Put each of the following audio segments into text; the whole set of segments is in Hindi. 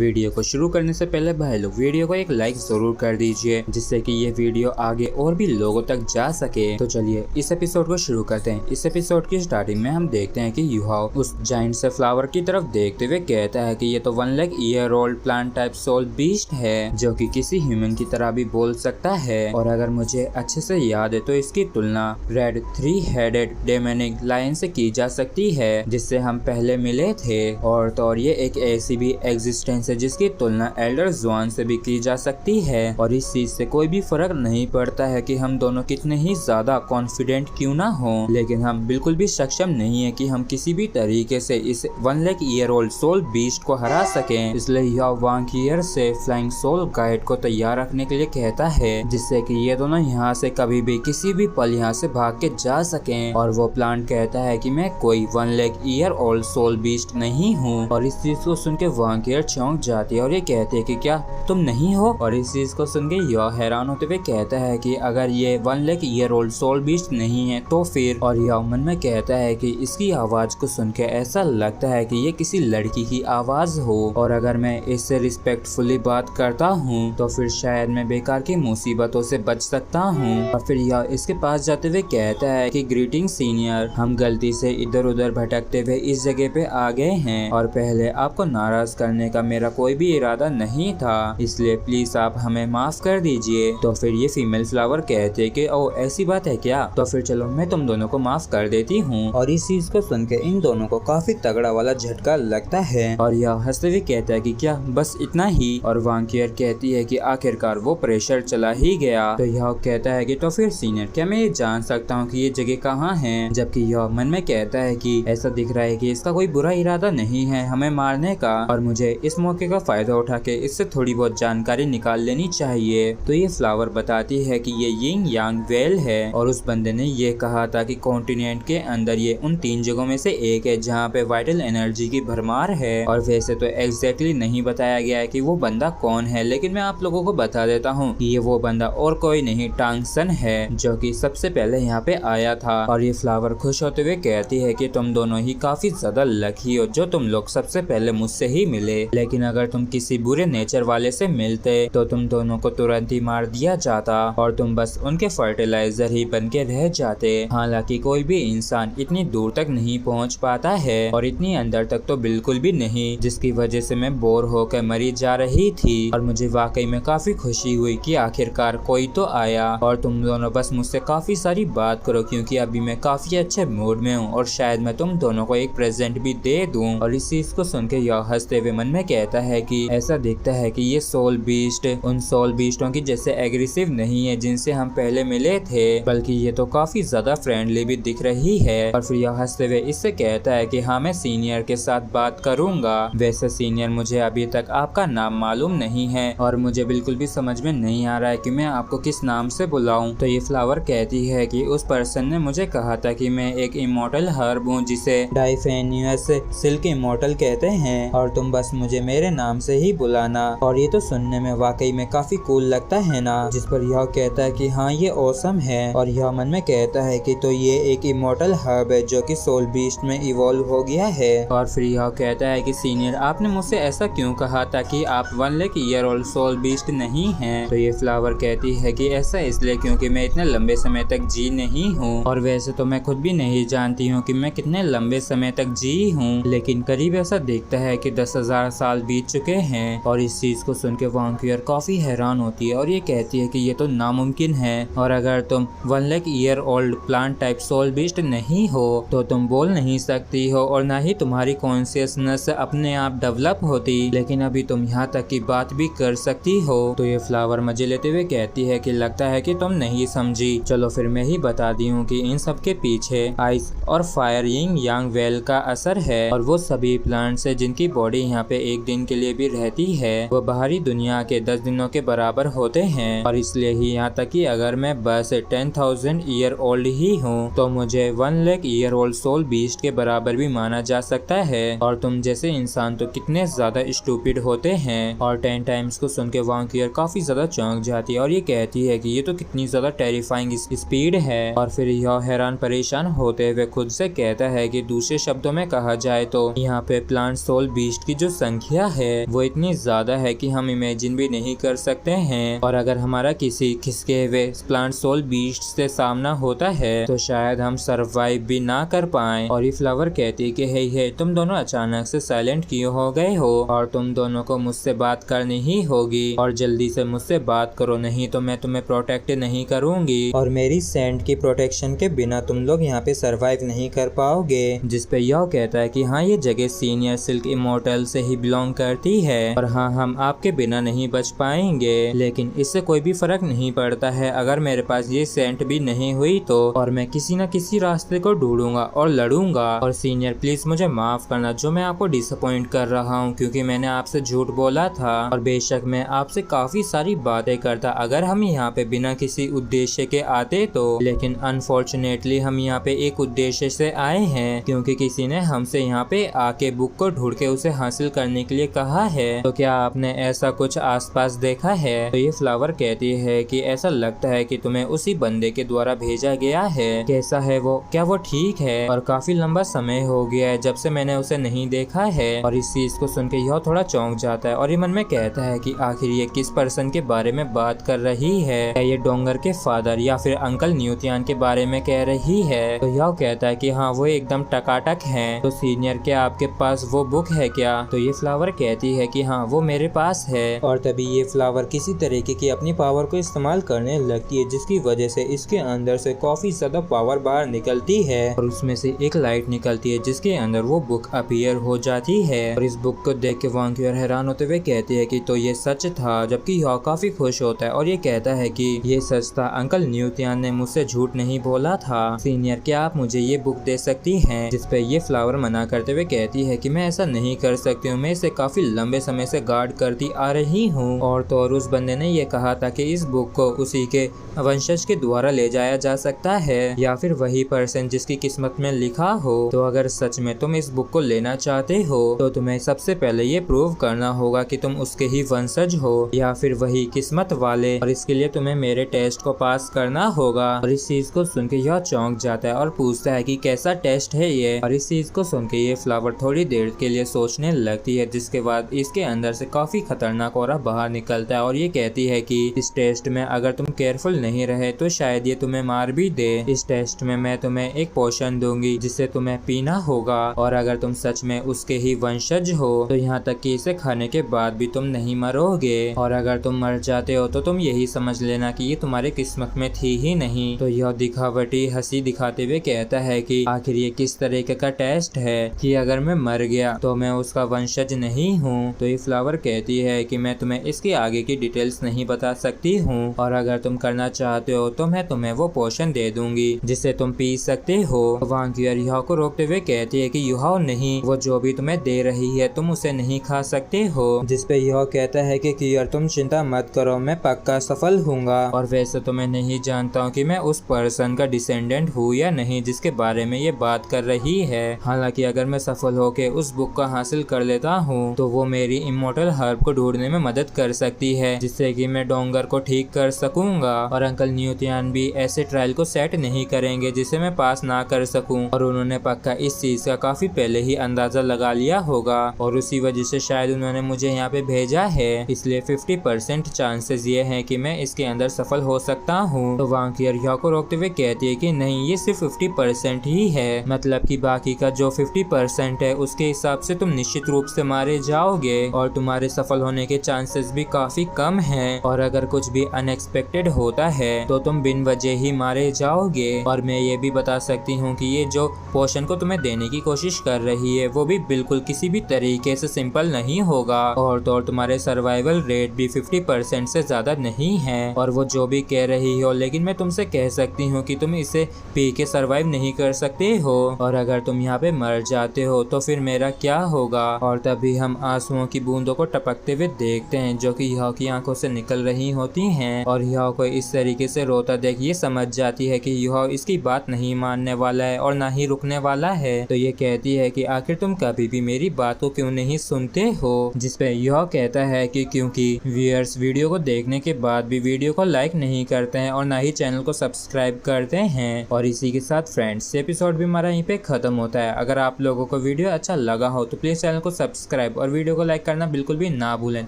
वीडियो को शुरू करने से पहले भाई लोग वीडियो को एक लाइक जरूर कर दीजिए, जिससे कि ये वीडियो आगे और भी लोगों तक जा सके। तो चलिए इस एपिसोड को शुरू करते हैं। इस एपिसोड की स्टार्टिंग में हम देखते हैं कि यूहाओ उस जाइंट से फ्लावर की तरफ देखते हुए कहता है कि ये तो 1 lakh year old plant type soul beast है, जो कि किसी ह्यूमन की तरह भी बोल सकता है। और अगर मुझे अच्छे से याद है तो इसकी तुलना रेड 3 हेडेड डेमोनिक लायन से की जा सकती है, जिससे हम पहले मिले थे। और तो और ये एक ऐसी भी एग्जिस्टेंस है जिसकी तुलना एल्डर ज़ुआन से भी की जा सकती है। और इस चीज से कोई भी फर्क नहीं पड़ता है कि हम दोनों कितने ही ज्यादा कॉन्फिडेंट क्यों ना हो, लेकिन हम बिल्कुल भी सक्षम नहीं है कि हम किसी भी तरीके से इस 1 lakh year old soul beast को हरा सकें। इसलिए यह वांकियर से फ्लाइंग सोल गाइड को तैयार रखने के लिए कहता है, जिससे कि ये दोनों यहाँ से कभी भी किसी भी पल यहाँ से भाग के जा सकें। और वो प्लांट कहता है कि मैं कोई 1 lakh year old soul beast नहीं हूँ। और इस चीज को सुन के वांकियर चौंक जाती है और ये कहती है कि क्या तुम नहीं हो। और इस चीज को सुन के यह हैरान होते हुए कहता है कि अगर ये 1 lakh year old soul beast नहीं है तो फिर। और यह मन में कहता है कि इसकी आवाज को सुन के ऐसा लगता है कि ये किसी लड़की की आवाज हो, और अगर मैं इससे रिस्पेक्टफुली बात करता हूँ तो फिर शायद मैं बेकार की मुसीबतों से बच सकता हूँ। और फिर यह इसके पास जाते हुए कहता है कि ग्रीटिंग सीनियर, हम गलती से इधर उधर भटकते हुए इस जगह पे आ गए हैं और पहले आपको नाराज करने का मेरा कोई भी इरादा नहीं था, इसलिए प्लीज आप हमें माफ कर दीजिए। तो फिर ये फीमेल फ्लावर कहते कि ओ ऐसी बात है क्या, तो फिर चलो मैं तुम दोनों को माफ कर देती हूँ। और इस चीज को सुन के इन दोनों को काफी तगड़ा वाला झटका लगता है और यह हंसते हुए कहता है कि क्या बस इतना ही। और वांकियर कहती है कि आखिरकार वो प्रेशर चला ही गया। तो यह कहता है कि तो फिर सीनियर, क्या मैं ये जान सकता हूँ कि ये जगह कहाँ है। जबकि यह मन में कहता है कि ऐसा दिख रहा है कि इसका कोई बुरा इरादा नहीं है हमें मारने का, और मुझे इस मौके का फायदा उठा के इससे थोड़ी बहुत जानकारी निकाल लेनी चाहिए। तो ये फ्लावर बताती है कि ये यिंग यांग वेल है और उस बंदे ने ये कहा था कि कॉन्टिनेंट के अंदर ये उन 3 जगहों में से एक है जहाँ पे वाइटल एनर्जी की भरमार है। और वैसे तो एग्जैक्टली नहीं बताया गया है कि वो बंदा कौन है, लेकिन मैं आप लोगों को बता देता हूँ कि ये वो बंदा और कोई नहीं टांग सन है, जो कि सबसे पहले यहाँ पे आया था। और ये फ्लावर खुश होते हुए कहती है कि तुम दोनों ही काफी ज्यादा लकी हो जो तुम लोग सबसे पहले मुझसे ही मिले, लेकिन अगर तुम किसी बुरे नेचर वाले से मिलते तो तुम दोनों को तुरंत ही मार दिया जाता और तुम बस उनके फर्टिलाइजर ही बन के रह जाते। हालांकि कोई भी इंसान इतनी दूर तक नहीं पहुंच पाता है और इतनी अंदर तक तो बिल्कुल भी नहीं, जिसकी वजह से मैं बोर होकर मरी जा रही थी। और मुझे वाकई में काफी खुशी हुई कि आखिरकार कोई तो आया और तुम दोनों बस मुझसे काफी सारी बात करो, क्योंकि अभी मैं काफी अच्छे मूड में हूँ और शायद मैं तुम दोनों को एक प्रेजेंट भी दे दूं। और इस चीज को सुन के यह हंसते हुए मन में कहता है कि ऐसा दिखता है कि ये सोल बीस्ट उन सोल बीस्टों की जैसे एग्रेसिव नहीं है जिनसे हम पहले मिले थे, बल्कि ये तो काफी ज्यादा फ्रेंडली भी दिख रही है। और फिर यह हंसते हुए इससे कहता है कि हाँ मैं सीनियर के साथ बात करूंगा। वैसे सीनियर, मुझे अभी तक आपका नाम मालूम नहीं है और मुझे बिल्कुल भी समझ में नहीं आ रहा है कि मैं आपको किस नाम से बुलाऊं। तो ये फ्लावर कहती है कि उस पर्सन ने मुझे कहा था कि मैं एक इमोर्टल हर्ब हूँ जिसे डाइफेनियस सिल्क इमोर्टल कहते हैं और तुम बस मुझे मेरे नाम से ही बुलाना। और ये तो सुनने में वाकई में काफी कूल लगता है ना। जिस पर यह कहता है कि हाँ ये ऑसम है। और यह मन में कहता है कि तो ये एक इमोर्टल हर्ब है जो कि सोल बीस्ट में इवॉल्व हो गया है। और फिर यह कहता है कि सीनियर, आपने मुझसे ऐसा क्यों कहा था कि आप 1 lakh year old soul beast नहीं हैं। तो ये फ्लावर कहती है कि ऐसा इसलिए क्योंकि मैं इतने लंबे समय तक जी नहीं हूँ, और वैसे तो मैं खुद भी नहीं जानती हूँ कि मैं कितने लंबे समय तक जी हूँ, लेकिन करीब ऐसा दिखता है कि 10,000 साल बीत चुके हैं। और इस चीज को सुन के वांकियर काफी हैरान होती है और ये कहती है कि ये तो नामुमकिन है, और अगर तुम 1 lakh year old plant type soul beast नहीं हो तो तुम बोल नहीं सकती हो और ना ही तुम्हारी कॉन्शियसनेस अपने आप डेवलप होती, लेकिन अभी तुम यहाँ तक की बात भी कर सकती हो। तो ये फ्लावर मजे लेते हुए कहती है कि लगता है कि तुम नहीं समझी, चलो फिर मैं ही बता दी हूँ कि इन सब के पीछे आइस और फायर यिंग यांग वेल का असर है। और वो सभी प्लांट्स है जिनकी बॉडी यहाँ पे एक दिन के लिए भी रहती है, वो बाहरी दुनिया के 10 दिनों के बराबर होते हैं। और इसलिए ही यहाँ तक कि अगर मैं बस 10,000 ईयर ओल्ड ही हूँ तो मुझे 1 lakh year old soul beast के बराबर भी माना जा सकता है। और तुम जैसे इंसान तो कितने ज्यादा स्टूपिड होते हैं। और 10 टाइम्स को सुन के वांकियर काफी ज्यादा चौंक जाती है और ये कहती है कि ये तो कितनी ज्यादा टेरिफाइंग स्पीड है। और फिर यह हैरान परेशान होते हुए खुद से कहता है कि दूसरे शब्दों में कहा जाए तो यहाँ पे प्लांट सोल बीस्ट की जो संख्या है वो इतनी ज्यादा है कि हम इमेजिन भी नहीं कर सकते हैं। और अगर हमारा किसी खिसके हुए प्लांट सोल बीस्ट से सामना होता है तो शायद हम सरवाइव भी ना कर पाए। और ये फ्लावर कहती है कि हे तुम दोनों अचानक से साइलेंट क्यों हो गए हो और तुम दोनों को मुझसे बात करनी ही होगी और जल्दी से मुझसे बात करो, नहीं तो मैं तुम्हें प्रोटेक्ट नहीं करूंगी और मेरी सेंट की प्रोटेक्शन के बिना तुम लोग यहाँ पे सरवाइव नहीं कर पाओगे। जिस पे यह कहता है कि हाँ ये जगह सीनियर सिल्क इमोर्टल से ही बिलोंग करती है और हाँ हम आपके बिना नहीं बच पाएंगे, लेकिन इससे कोई भी फर्क नहीं पड़ता है अगर मेरे पास ये सेंट भी नहीं हुई तो, और मैं किसी न किसी रास्ते को ढूंढूंगा और लड़ूंगा। और सीनियर प्लीज मुझे माफ करना जो मैं आपको डिसअपॉइंट कर रहा हूँ क्योंकि मैंने आपसे झूठ बोला था और बेशक मैं आपसे काफी सारी बातें करता अगर हम यहाँ पे बिना किसी उद्देश्य के आते तो, लेकिन अनफॉर्चुनेटली हम यहाँ पे एक उद्देश्य से आए हैं क्योंकि किसी ने हमसे यहाँ पे आके बुक को ढूंढ के उसे हासिल करने के लिए कहा है। तो क्या आपने ऐसा कुछ आसपास देखा है? तो ये फ्लावर कहती है कि ऐसा लगता है कि तुम्हें उसी बंदे के द्वारा भेजा गया है। कैसा है वो, क्या वो ठीक है? और काफी लंबा समय हो गया है जब से मैंने उसे नहीं देखा है। और इस चीज को सुन के यह थोड़ा चौंक जाता है और ये मन में कहता है कि आखिर ये किस पर्सन के बारे में बात कर रही है, क्या ये डोंगर के फादर या फिर अंकल न्यूतियान के बारे में कह रही है? तो यह कहता है कि हाँ वो एकदम टकाटक है। तो सीनियर क्या आपके पास वो बुक है क्या? तो ये फ्लावर कहती है कि हाँ वो मेरे पास है। और तभी ये फ्लावर किसी तरीके की अपनी पावर को इस्तेमाल करने लगती है जिसकी वजह से इसके अंदर से काफी ज्यादा पावर बाहर निकलती है और उसमें से एक लाइट निकलती है जिसके अंदर वो बुक अपीयर हो जाती है। और इस बुक को देख के वांक्यूअर हैरान होते हुए कहती है कि तो ये सच था, जबकि यह काफी खुश होता है और ये कहता है कि ये सच था, अंकल न्यूतियान ने मुझसे झूठ नहीं बोला था। सीनियर क्या आप मुझे ये बुक दे सकती हैं? जिस पे ये फ्लावर मना करते हुए कहती है कि मैं ऐसा नहीं कर सकती हूँ, मैं इसे काफी लंबे समय से गार्ड करती आ रही हूँ। और तो और उस बंदे ने ये कहा था कि इस बुक को उसी के वंशज के द्वारा ले जाया जा सकता है या फिर वही पर्सन जिसकी किस्मत में लिखा हो। तो अगर सच में तुम इस बुक को लेना चाहते हो तो तुम्हें सबसे पहले ये प्रूव करना होगा कि तुम उसके ही वंशज हो या फिर वही किस्मत वाले, और इसके लिए तुम्हें मेरे टेस्ट को पास करना होगा। और इस चीज को सुन के यह चौंक जाता है और पूछता है कि कैसा टेस्ट है ये। और इस चीज को सुन के ये फ्लावर थोड़ी देर के लिए सोचने लगती है जिसके बाद इसके अंदर से काफी खतरनाक ऑरा बाहर निकलता है और ये कहती है कि इस टेस्ट में अगर तुम केयरफुल नहीं रहे तो शायद ये तुम्हें मार भी दे। इस टेस्ट में मैं तुम्हें एक पोशन दूंगी जिसे तुम्हें पीना होगा और अगर तुम सच में उसके ही वंशज हो तो यहाँ तक कि इसे खाने के बाद भी तुम नहीं मरोगे, और अगर तुम मर जाते हो तो तुम यही समझ लेना कि ये तुम्हारे किस्मत में थी ही नहीं। तो यह दिखावटी हंसी दिखाते हुए कहता है कि आखिर ये किस तरीके का टेस्ट है कि अगर मैं मर गया तो मैं उसका वंशज नहीं हूँ। तो ये फ्लावर कहती है कि मैं तुम्हें इसके आगे की डिटेल्स नहीं बता सकती हूँ और अगर तुम करना चाहते हो तो मैं तुम्हें वो पोशन दे दूंगी जिसे तुम पी सकते हो। वांक्यूअर युहाओ को रोकते हुए कहती है कि युहाओ नहीं, वो जो भी तुम्हें दे रही है तुम उसे नहीं खा सकते हो। जिस पे युहाओ कहता है कि कियर तुम चिंता मत करो, मैं पक्का सफल हूँगा। और वैसे तो मैं नहीं जानता हूँ कि मैं उस पर्सन का डिसेंडेंट हूँ या नहीं जिसके बारे में ये बात कर रही है। हालांकि अगर मैं सफल होके उस बुक का हासिल कर लेता हूँ तो वो मेरी इमोर्टल हर्ब को ढूंढने में मदद कर सकती है जिससे कि मैं डोंगर को ठीक कर सकूंगा। और अंकल न्यूतियान भी ऐसे ट्रायल को सेट नहीं करेंगे जिसे मैं पास ना कर सकूं, और उन्होंने पक्का इस चीज का काफी पहले ही अंदाजा लगा लिया होगा और उसी वजह से शायद उन्होंने मुझे यहाँ पे भेजा है। इसलिए 50% चांसेस ये हैं कि मैं इसके अंदर सफल हो सकता हूँ। तो वांकियर युहाओ को रोकते हुए कहती है कि नहीं, ये सिर्फ 50% ही है, मतलब कि बाकी का जो 50% है उसके हिसाब से तुम निश्चित रूप से मारे जाओगे और तुम्हारे सफल होने के चांसेस भी काफी कम हैं। और अगर कुछ भी अनएक्सपेक्टेड होता है तो तुम बिन वजह ही मारे जाओगे। और मैं ये भी बता सकती हूँ कि ये जो पोशन को तुम्हें देने की कोशिश कर रही है वो भी बिल्कुल किसी भी तरीके से सिंपल नहीं होगा, और तो और तुम्हारे सर्वाइवल रेट भी 50% से ज्यादा नहीं है। और वो जो भी कह रही हो, लेकिन मैं तुमसे कह सकती हूँ कि तुम इसे पी के सर्वाइव नहीं कर सकते हो, और अगर तुम यहाँ पे मर जाते हो तो फिर मेरा क्या होगा। और तभी हम आंसुओं की बूंदों को टपकते हुए देखते हैं जो कि युहाओ की आंखों से निकल रही होती हैं। और युहाओ को इस तरीके से रोता देख ये समझ जाती है कि युहाओ इसकी बात नहीं मानने वाला है और ना ही रुकने वाला है। तो ये कहती है कि आखिर तुम कभी भी मेरी बात को क्यों नहीं सुनते हो। जिस पे युहाओ कहता है कि क्योंकि व्यूअर्स वीडियो को देखने के बाद भी वीडियो को लाइक नहीं करते हैं और ना ही चैनल को सब्सक्राइब करते हैं। और इसी के साथ फ्रेंड्स एपिसोड भी हमारा यहीं पे खत्म होता है। अगर आप लोगों को वीडियो अच्छा लगा हो तो प्लीज चैनल को सब्सक्राइब सब्सक्राइब और वीडियो को लाइक करना बिल्कुल भी ना भूलें।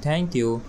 Thank you.